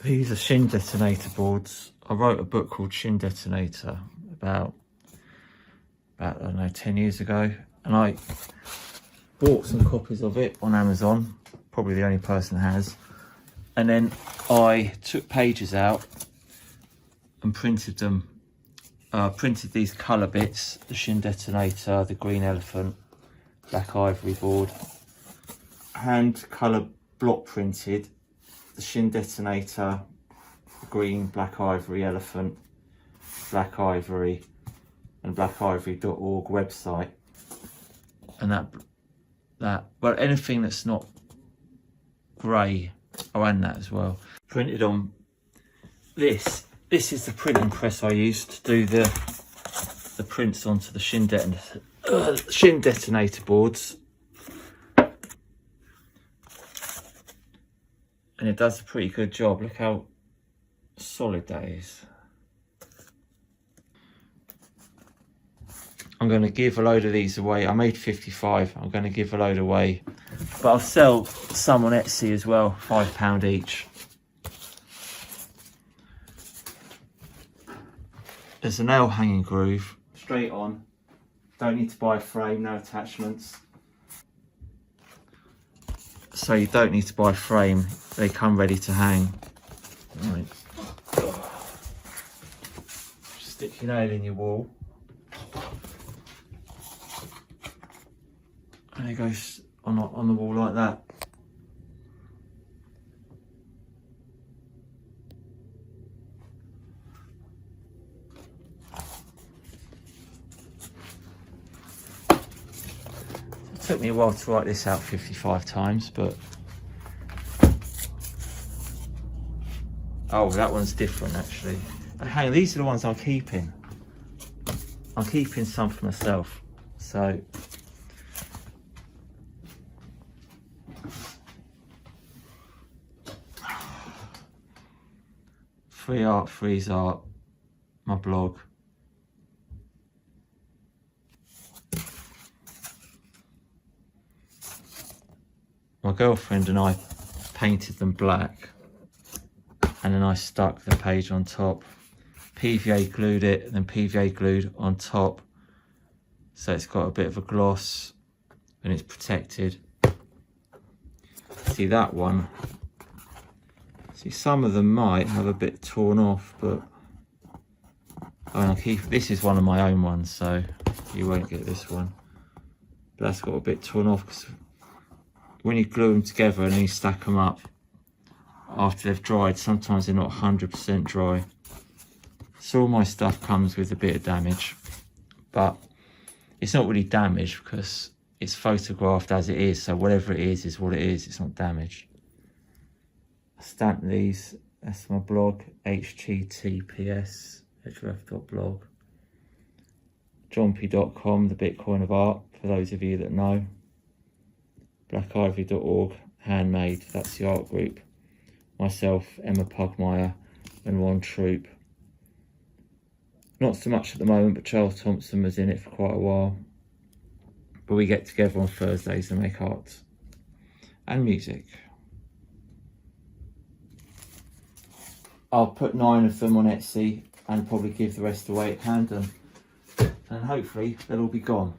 These are Shin Detonator boards. I wrote a book called Shin Detonator about I don't know, 10 years ago, and I bought some copies of it on Amazon, probably the only person has, and then I took pages out and printed them. Printed these colour bits, the Shin Detonator, the green elephant, black ivory board, hand colour block printed the Shin Detonator, green, black ivory elephant, black ivory, and blackivory.org website. And well, anything that's not grey, I ran that as well. Printed on this. This is the printing press I used to do the prints onto the Shin Detonator boards. And it does a pretty good job. Look how solid that is. I'm going to give a load of these away. I made 55. I'm going to give a load away. But I'll sell some on Etsy as well, £5 each. There's a nail hanging groove, straight on. Don't need to buy a frame, no attachments. So you don't need to buy a frame, they come ready to hang. Right. Stick your nail in your wall. And it goes on the wall like that. It took me a while to write this out 55 times, but oh, that one's different actually. And hang on, these are the ones I'm keeping. I'm keeping some for myself, so Free art, freeze art, my blog. My girlfriend and I painted them black, and then I stuck the page on top. PVA glued it, and then PVA glued on top, so it's got a bit of a gloss and it's protected. See that one? See, some of them might have a bit torn off, but I'll keep. This is one of my own ones, so you won't get this one. But that's got a bit torn off because when you glue them together and then you stack them up after they've dried, sometimes they're not 100% dry. So all my stuff comes with a bit of damage, but it's not really damaged because it's photographed as it is. So whatever it is what it is. It's not damaged. I stamped these. That's my blog, https://href.blog. johnp.com, the Bitcoin of art, for those of you that know. blackivory.org, handmade, that's the art group. Myself, Emma Pugmire, and Ron Troop. Not so much at the moment, but Charles Thompson was in it for quite a while. But we get together on Thursdays and make art and music. I'll put 9 of them on Etsy and probably give the rest away at Camden. And hopefully they'll all be gone.